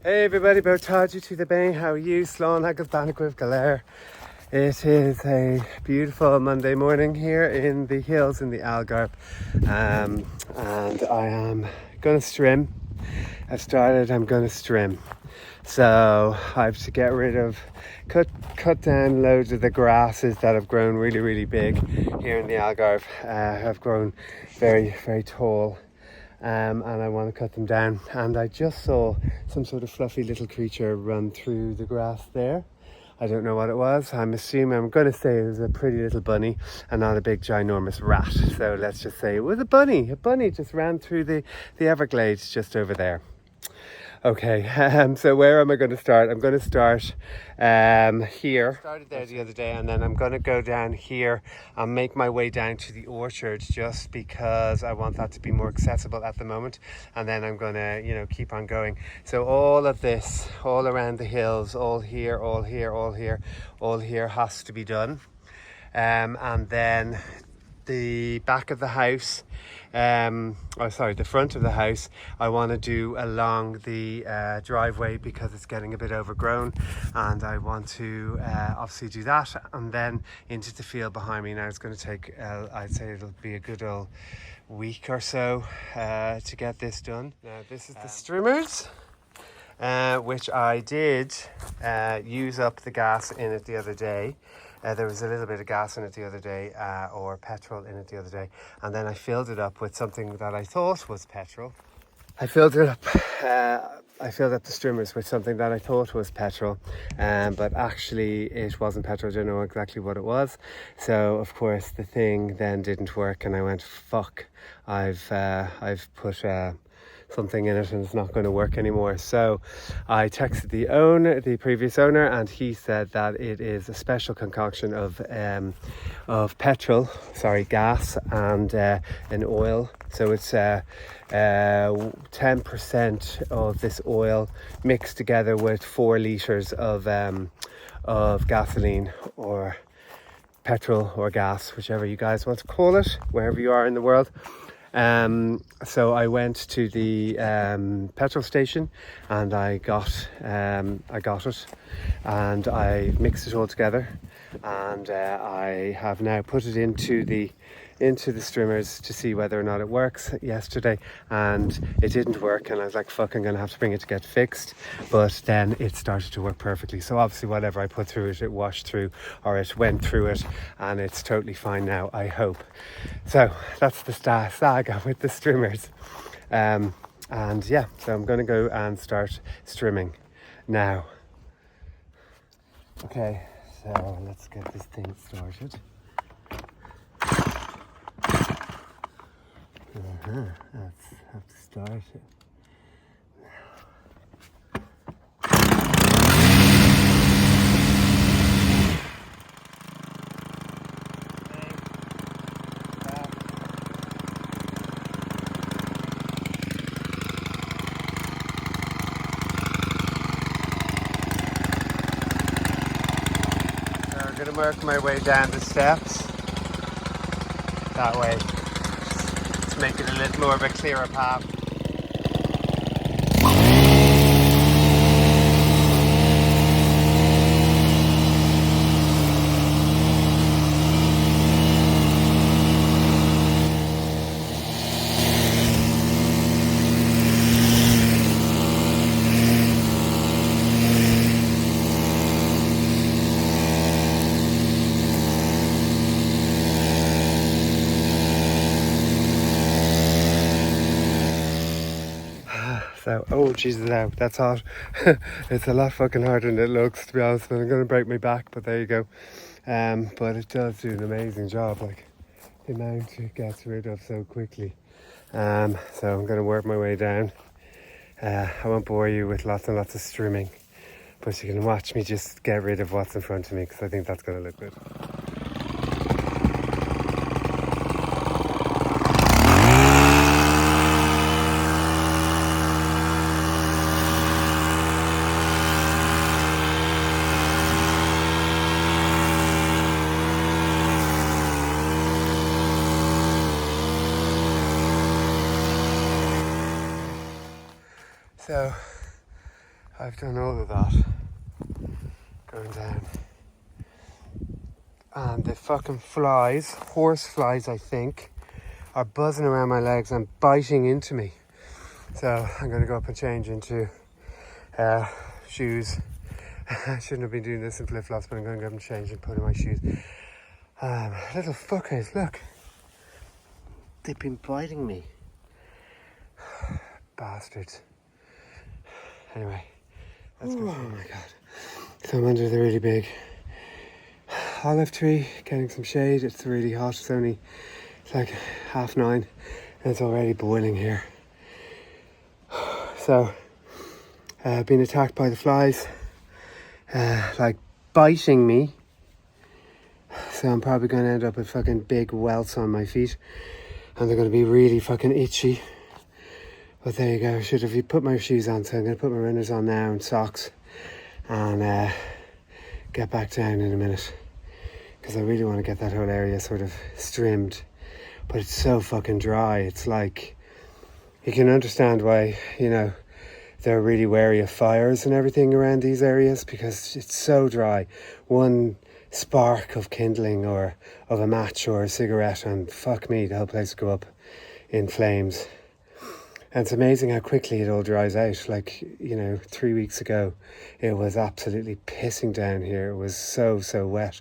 Hey everybody, Botaji to the Bay. How are you? Slán agus Banagriv Galer. It is a beautiful Monday morning here in the hills in the Algarve, and I am going to strim. I'm going to strim. So I have to get rid of, cut down loads of the grasses that have grown really big here in the Algarve. Have grown very tall. And I want to cut them down, and I just saw some sort of fluffy little creature run through the grass there. I don't know what it was. I'm going to say it was a pretty little bunny and not a big ginormous rat. So let's just say it was a bunny. A bunny just ran through the Everglades just over there. Okay, so where am I going to start? I'm going to start here. I started there the other day, and then I'm going to go down here and make my way down to the orchard, just because I want that to be more accessible at the moment. And then I'm going to, keep on going. So all of this, all around the hills, all here has to be done. And then the back of the house, the front of the house, I want to do along the driveway because it's getting a bit overgrown, and I want to obviously do that, and then into the field behind me. Now it's going to take, I'd say it'll be a good old week or so to get this done. Now this is the streamers, which I did use up the gas in it the other day. There was a little bit of gas in it the other day, or petrol in it the other day, and then I filled it up with something that I thought was petrol. I filled up the streamers with something that I thought was petrol, but actually it wasn't petrol. I don't know exactly what it was. So of course the thing then didn't work, and I went, fuck, I've put something in it and it's not going to work anymore. So I texted the previous owner, and he said that it is a special concoction of gas and an oil. So it's 10% of this oil mixed together with 4 litres of gasoline or petrol or gas, whichever you guys want to call it, wherever you are in the world. So I went to the petrol station, and I got it, and I mixed it all together, and I have now put it into the streamers to see whether or not it works yesterday, and it didn't work, and I was like, fuck, I'm gonna have to bring it to get fixed. But then it started to work perfectly. So obviously whatever I put through it, it washed through, or it went through it, and it's totally fine now, I hope. So that's the saga with the streamers. And yeah, so I'm gonna go and start streaming now. Okay, so let's get this thing started. Let's have to start it. So I'm going to work my way down the steps that way, to make it a little more of a clearer path. So, oh Jesus, now that's hot. It's a lot fucking harder than it looks, to be honest. I'm going to break my back, but there you go. But it does do an amazing job, like the amount it gets rid of so quickly. So I'm going to work my way down. I won't bore you with lots and lots of streaming, but you can watch me just get rid of what's in front of me, because I think that's going to look good. So I've done all of that going down. And the fucking flies, horse flies I think, are buzzing around my legs and biting into me. So I'm going to go up and change into shoes. I shouldn't have been doing this in flip-flops, but I'm going to go up and change and put in my shoes. Little fuckers, look. They've been biting me. Bastards. Anyway, let's go. Oh my god. So I'm under the really big olive tree, getting some shade. It's really hot. It's like 9:30 and it's already boiling here. So, being attacked by the flies, like biting me. So I'm probably going to end up with fucking big welts on my feet, and they're going to be really fucking itchy. But there you go. Should have put my shoes on, so I'm going to put my runners on now and socks, and get back down in a minute, because I really want to get that whole area sort of trimmed. But it's so fucking dry. It's like, you can understand why, you know, they're really wary of fires and everything around these areas, because it's so dry. One spark of kindling or of a match or a cigarette and fuck me, the whole place will go up in flames. And it's amazing how quickly it all dries out. Like, you know, 3 weeks ago it was absolutely pissing down here. It was so wet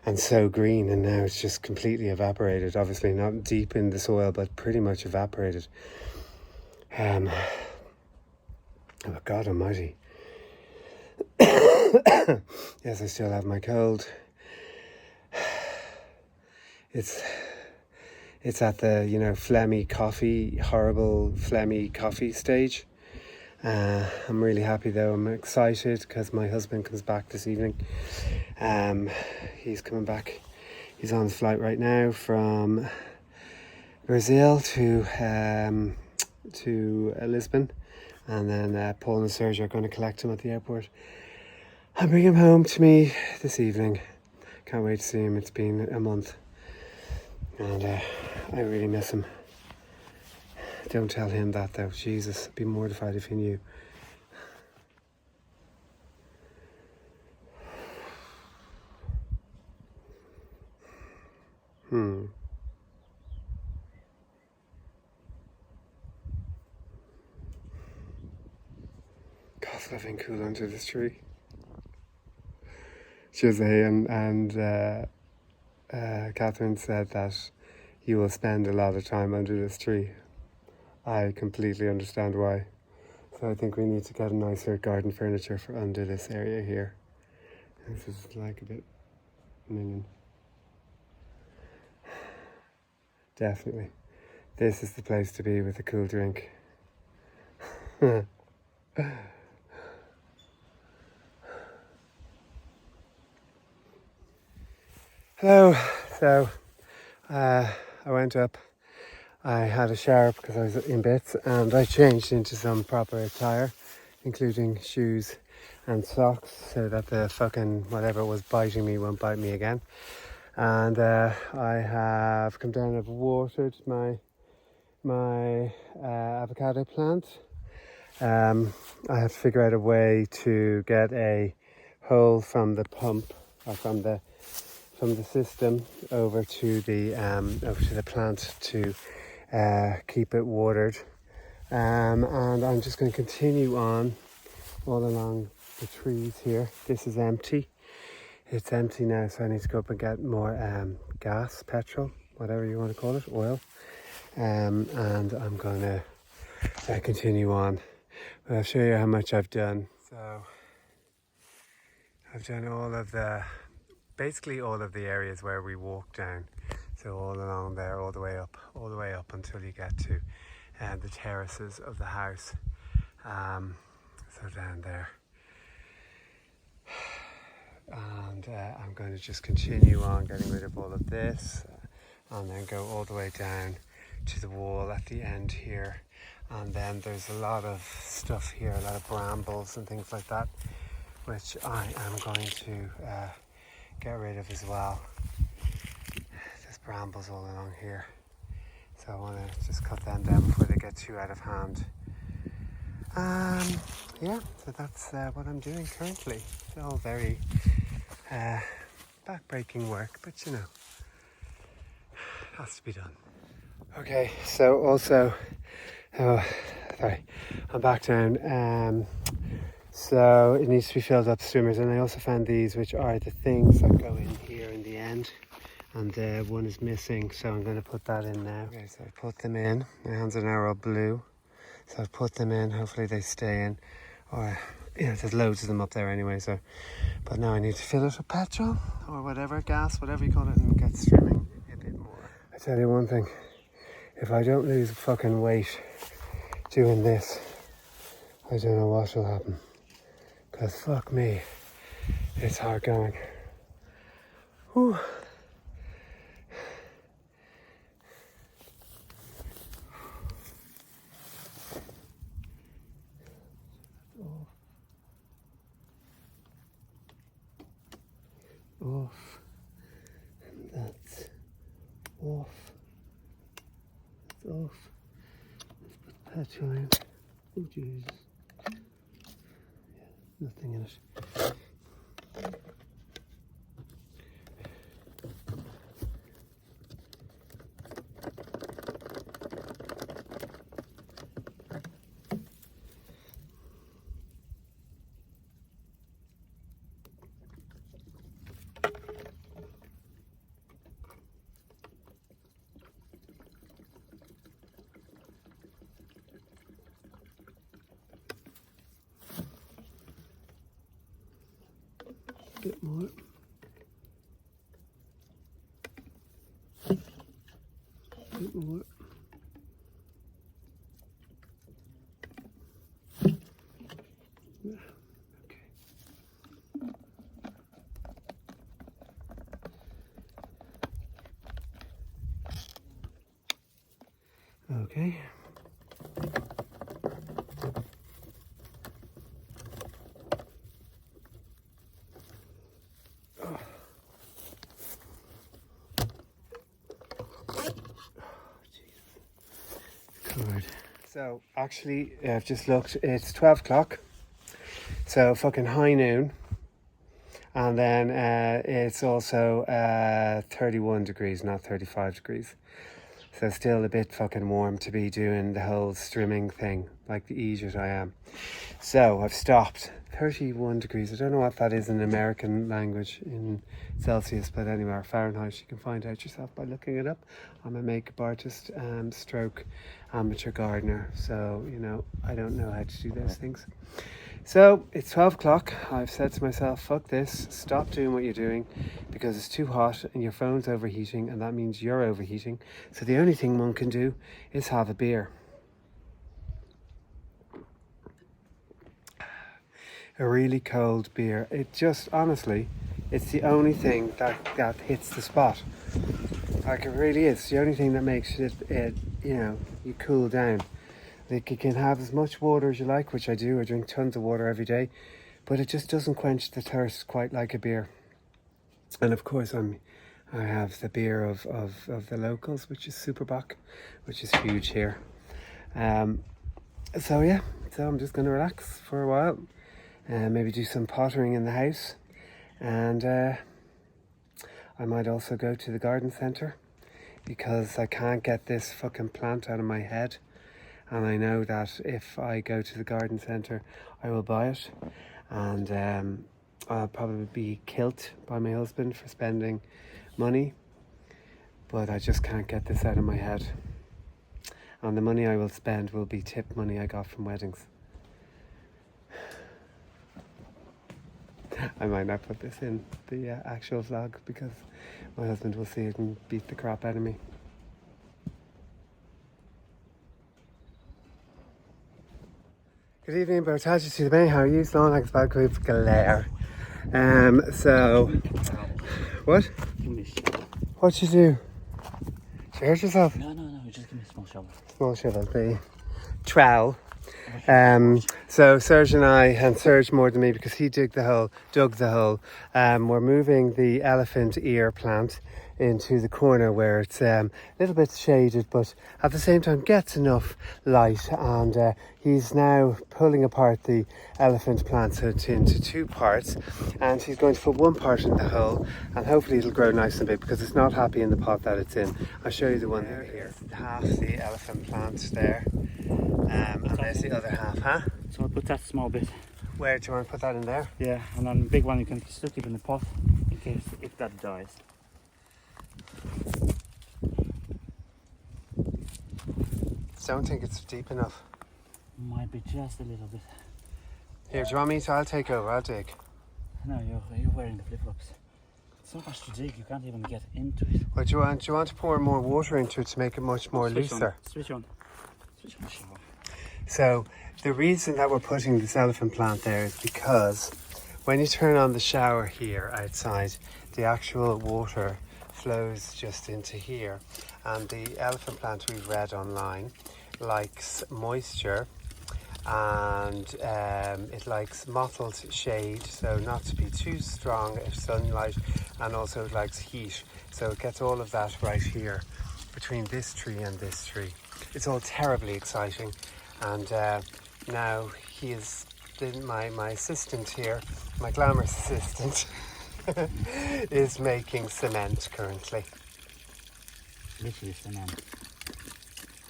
and so green, and now it's just completely evaporated. Obviously not deep in the soil, but pretty much evaporated. Oh God almighty. Yes, I still have my cold. It's at the, you know, horrible phlegmy coffee stage. I'm really happy though. I'm excited because my husband comes back this evening. He's coming back. He's on the flight right now from Brazil to Lisbon, and then Paul and Serge are going to collect him at the airport and bring him home to me this evening. Can't wait to see him. It's been a month, and I really miss him. Don't tell him that though. Jesus, I'd be mortified if he knew. God's living cool under this tree. Jose and Catherine said that you will spend a lot of time under this tree. I completely understand why. So I think we need to get a nicer garden furniture for under this area here. This is like a bit minging. Definitely. This is the place to be with a cool drink. Hello. So I went up. I had a shower because I was in bits, and I changed into some proper attire, including shoes and socks, so that the fucking whatever was biting me won't bite me again. And I have come down and I've watered my avocado plant. I have to figure out a way to get a hole from the pump, or from the system over to the plant to keep it watered, and I'm just going to continue on all along the trees here. This is empty. It's empty now, so I need to go up and get more gas, petrol, whatever you want to call it, oil, and I'm going to continue on. But I'll show you how much I've done. So I've done basically all of the areas where we walk down. So all along there, all the way up until you get to the terraces of the house. So down there. And I'm going to just continue on getting rid of all of this, and then go all the way down to the wall at the end here. And then there's a lot of stuff here, a lot of brambles and things like that, which I am going to get rid of as well. There's brambles all along here, so I want to just cut them down before they get too out of hand. yeah, so that's what I'm doing currently. It's all very back-breaking work, but you know, has to be done. Okay, so also, oh, sorry, I'm back down. So it needs to be filled up swimmers, and I also found these, which are the things that go in here in the end, and one is missing, so I'm going to put that in now. Okay, so I put them in. My hands are now all blue, so I've put them in. Hopefully they stay in, or yeah, there's loads of them up there anyway. So, but now I need to fill it with petrol or whatever, gas, whatever you call it, and get swimming a bit more. I tell you one thing: if I don't lose fucking weight doing this, I don't know what will happen. Because fuck me, it's hard going. Whew. Off. And that's off. That's off. Let's put petrol in. Oh Jesus. Yeah, nothing in it. Bit more. Bit more. Yeah. Okay. Okay. Good. So actually, I've just looked. It's 12 o'clock. So fucking high noon. And then it's also 31 degrees, not 35 degrees. So still a bit fucking warm to be doing the whole streaming thing, like the idiot I am. So I've stopped. 31 degrees. I don't know what that is in American language in Celsius, but anyway, or Fahrenheit. You can find out yourself by looking it up. I'm a makeup artist, stroke amateur gardener. So, you know, I don't know how to do those things. So it's 12 o'clock. I've said to myself, fuck this, stop doing what you're doing because it's too hot and your phone's overheating, and that means you're overheating. So the only thing one can do is have a beer. A really cold beer. It just, honestly, it's the only thing that hits the spot. Like, it really is. It's the only thing that makes it, you know, you cool down. Like, you can have as much water as you like, which I do. I drink tons of water every day, but it just doesn't quench the thirst quite like a beer. And of course, I have the beer of the locals, which is Superbock, which is huge here. So yeah, so I'm just going to relax for a while. Maybe do some pottering in the house, and I might also go to the garden centre because I can't get this fucking plant out of my head, and I know that if I go to the garden centre I will buy it, and I'll probably be killed by my husband for spending money, but I just can't get this out of my head, and the money I will spend will be tip money I got from weddings. I might not put this in the actual vlog because my husband will see it and beat the crap out of me. Good evening, Bertaji to the Bay. How are you? Slán agus bad group Galère. So, what? Give me a shovel. What'd you do? Did you hurt yourself? No, just give me a small shovel. Small shovel, the trowel. So Serge and Serge more than me because he dug the hole. We're moving the elephant ear plant into the corner where it's a little bit shaded, but at the same time gets enough light. And he's now pulling apart the elephant plant into two parts, and he's going to put one part in the hole, and hopefully it'll grow nice and big because it's not happy in the pot that it's in. I'll show you the one there here. Half the elephant plant there. And there's the other half, huh? So I'll put that small bit. Where do you want to put that in there? Yeah, and then the big one you can still keep in the pot in case if that dies. Don't think it's deep enough. Might be just a little bit. Here, do you want me to? I'll take over, I'll dig. No, you're wearing the flip-flops. It's not much to dig, you can't even get into it. Well, do you want to pour more water into it to make it much more looser? Switch on the shower. So the reason that we're putting this elephant plant there is because when you turn on the shower here outside, the actual water flows just into here, and the elephant plant we've read online likes moisture, and it likes mottled shade, so not to be too strong if sunlight, and also it likes heat, so it gets all of that right here between this tree and this tree. It's all terribly exciting, and now he is my assistant here, my glamorous assistant is making cement currently. Literally cement.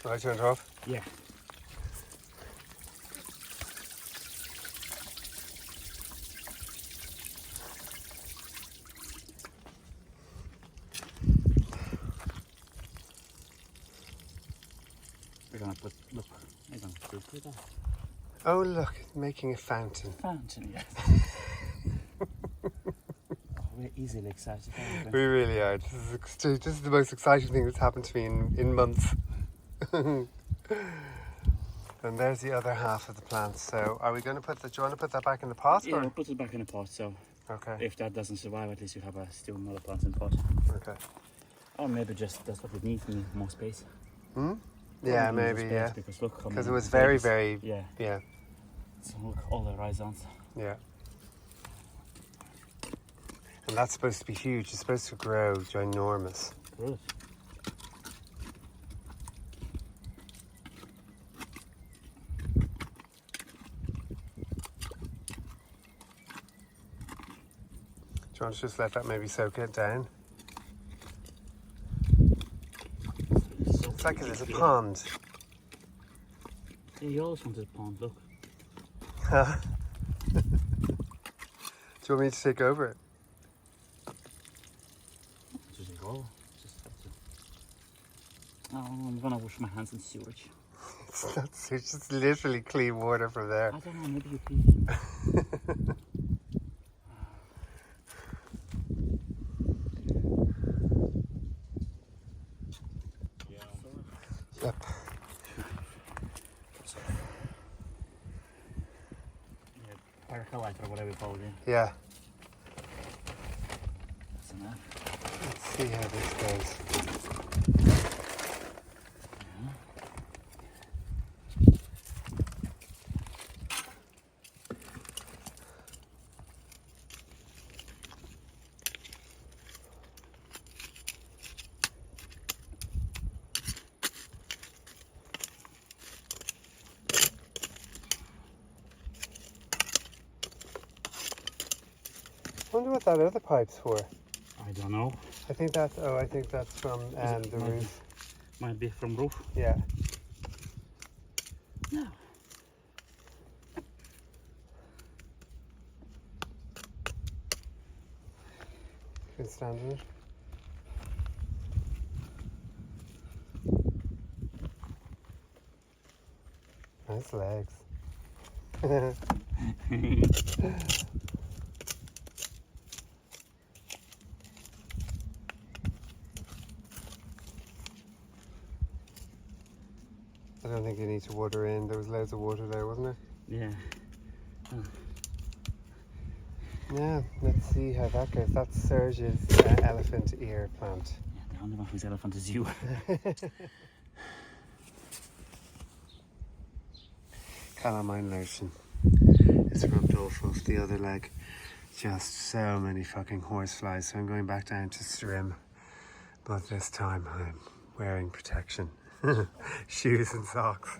Right, turn it off? Yeah. We're gonna put, look, we're gonna put that. Oh look, making a fountain. Fountain, yes. We're easily excited. We really are. This is the most exciting thing that's happened to me in months. And there's the other half of the plant. So are we going to do you want to put that back in the pot? Yeah, or? we'll put it back in the pot, so Okay. if that doesn't survive, at least you have still another plant in the pot. Okay. Or maybe just that's what we need more space. Yeah, Probably maybe, space, yeah. Because look, Because it was very, very, yeah. yeah, So look, all the rhizomes. yeah. And that's supposed to be huge. It's supposed to grow ginormous. Good. Do you want to just let that maybe soak it down? It's like a little pond. Yeah, you always wanted a pond, look. Do you want me to take over it? Just go. Just have to. Oh, I'm gonna wash my hands in sewage. It's just literally clean water from there. I don't know, maybe you pee. Yep. Percolite or whatever you call it. Yeah. That's enough. Let's see how this goes. I wonder what that other pipe's for. I don't know. I think that's from the roof. Might be from roof. Yeah. No. You can stand in it. Nice legs. I don't think you need to water in. There was loads of water there, wasn't there? Yeah. Yeah, let's see how that goes. That's Serge's elephant ear plant. Yeah, the only one whose elephant is you. calamine lotion. It's rubbed off the other leg. Just so many fucking horseflies. So I'm going back down to swim. But this time I'm wearing protection. Shoes and socks.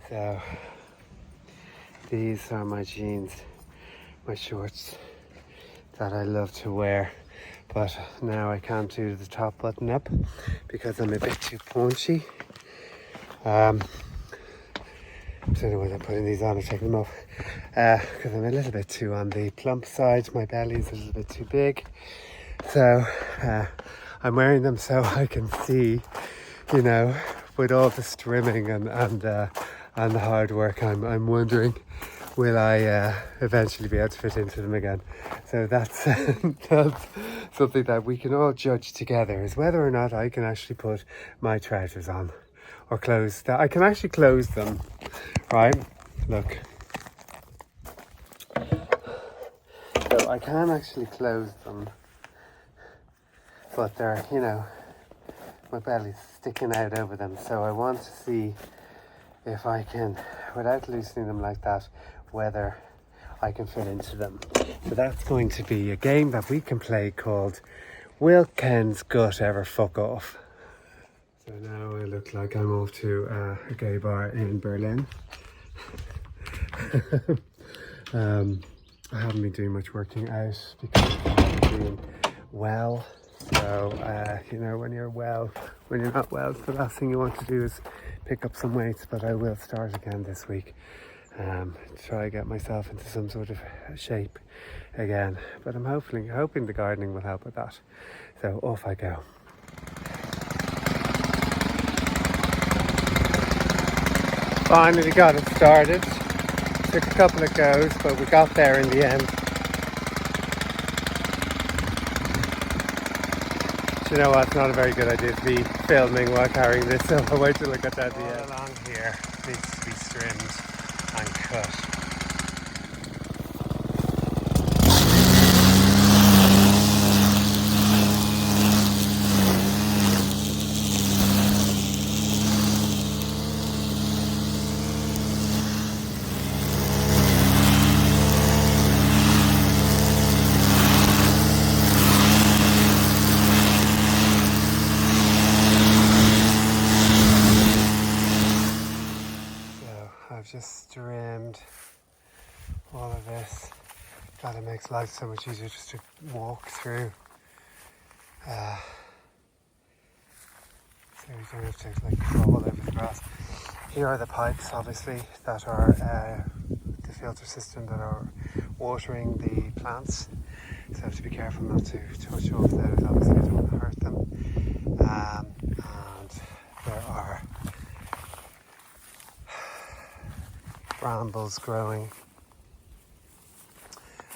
So these are my jeans, my shorts that I love to wear, but now I can't do the top button up because I'm a bit too paunchy. I don't know whether I'm putting these on or taking them off because I'm a little bit too on the plump side. My belly's a little bit too big, so I'm wearing them so I can see, you know, with all the strimming and the hard work, I'm wondering, will I eventually be able to fit into them again? So that's, that's something that we can all judge together, is whether or not I can actually put my trousers on or close that. I can actually close them, right? Look. So I can actually close them, but they're, you know, my belly's sticking out over them. So I want to see if I can, without loosening them like that, whether I can fit into them. So that's going to be a game that we can play called Will Ken's Gut Ever Fuck Off? So now I look like I'm off to a gay bar in Berlin. I haven't been doing much working out because I haven't been doing well. So, you know, when you're not well, the last thing you want to do is pick up some weights, but I will start again this week. Try to get myself into some sort of shape again. But I'm hoping the gardening will help with that. So off I go. Finally got it started. Took a couple of goes, but we got there in the end. You know what, it's not a very good idea to be filming while carrying this, so I'll wait till I get down to the end. All along here needs to be trimmed and cut. I've just trimmed all of this. God, it makes life so much easier just to walk through. So you don't have to like crawl over the grass. Here are the pipes, obviously, that are the filter system that are watering the plants. So I have to be careful not to touch off those. Obviously, I don't want to hurt them. And there are brambles growing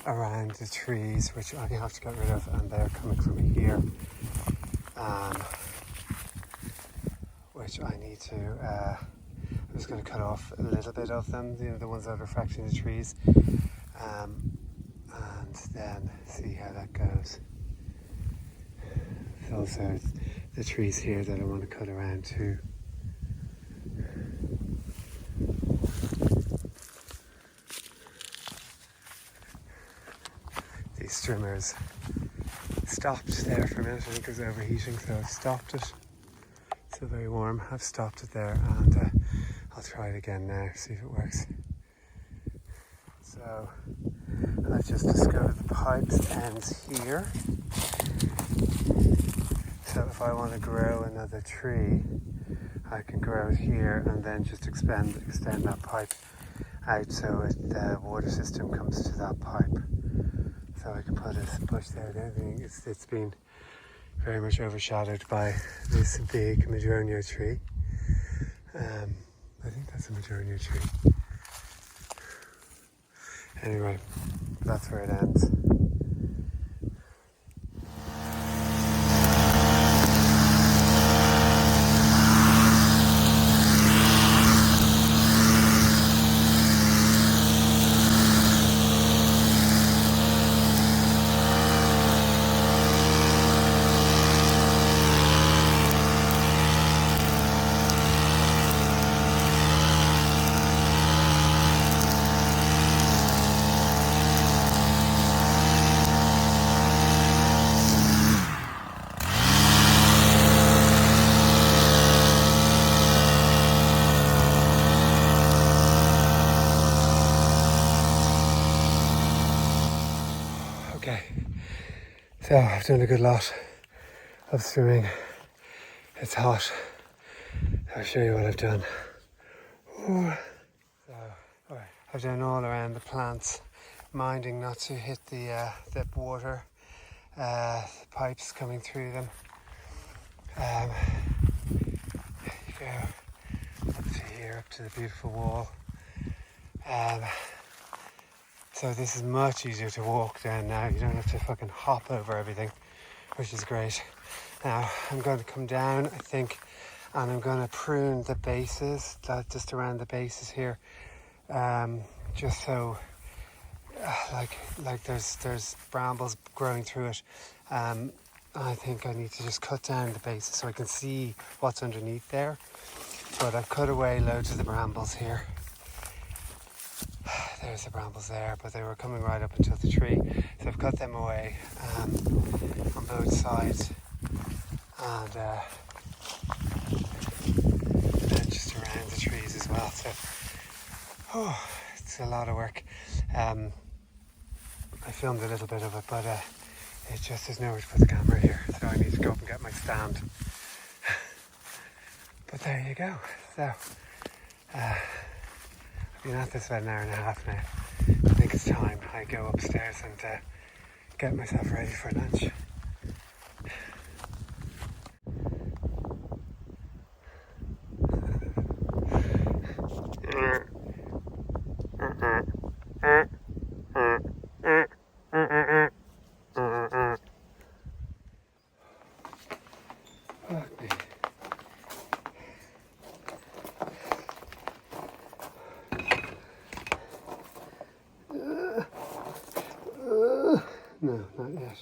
around the trees, which I have to get rid of, and they're coming from here, which I need to, I'm just going to cut off a little bit of them, you know, the ones that are affecting the trees, and then see how that goes. There's also the trees here that I want to cut around too. These trimmers stopped there for a minute. I think it was overheating, so I've stopped it. It's still very warm. I've stopped it there, and I'll try it again now, see if it works. So I've just discovered the pipes ends here. So if I want to grow another tree, I can grow it here and then just extend that pipe out so the water system comes to that pipe. So I can put a bush there. The only thing is it's been very much overshadowed by this big madrono tree. I think that's a madrono tree. Anyway, that's where it ends. Okay, so I've done a good lot of swimming. It's hot. I'll show you what I've done. Ooh. So, I've done all around the plants, minding not to hit the water pipes coming through them. You go up to here, up to the beautiful wall. So this is much easier to walk down now. You don't have to fucking hop over everything, which is great. Now I'm going to come down, I think, and I'm going to prune the bases, just around the bases here, just so, like there's brambles growing through it. I think I need to just cut down the bases so I can see what's underneath there. But I've cut away loads of the brambles here. There's the brambles there, but they were coming right up until the tree. So I've cut them away on both sides. And just around the trees as well. So, it's a lot of work. I filmed a little bit of it, but it just there's nowhere to put the camera here, so I need to go up and get my stand. But there you go. So, I've been at this about an hour and a half now. I think it's time I go upstairs and get myself ready for lunch. No, not yet.